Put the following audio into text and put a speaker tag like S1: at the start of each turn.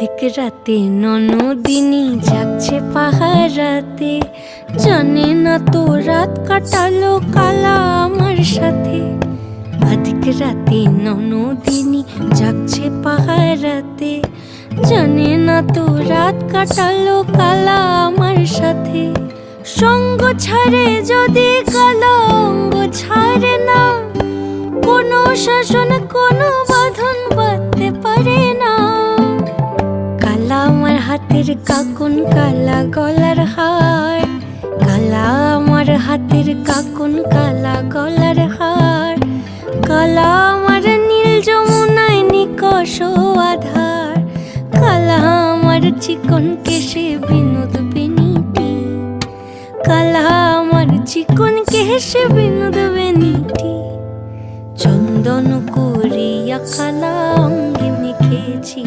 S1: অর্ধেক রাতে ননদিনী যাচ্ছে পাহারাতে, জানে না তো রাত কাটালো কালা আমার সাথে। অর্ধেক রাতে ননদিনী যাচ্ছে পাহারাতে, জানে না তো রাত কাটালো কালা আমার সাথে। সঙ্গ ছাড়ে যদি কালা অঙ্গ ছাড়ে না, কোনো শাসন কোনো বাঁধন বাঁধতে পারে না। কালা আমার হাতের কাকুন কালা গলার হার, কালা আমার হাতের কাকুন কালা গলার হার, কালা আমার নীল যমুনায় নিকষ আধার, কালা আমার চিকন কেশে বিনোদ বেনিটি, কালা আমার চিকন কেশে বিনোদ বেনিটি। চন্দন করিয়া কালা অঙ্গে মেখেছি।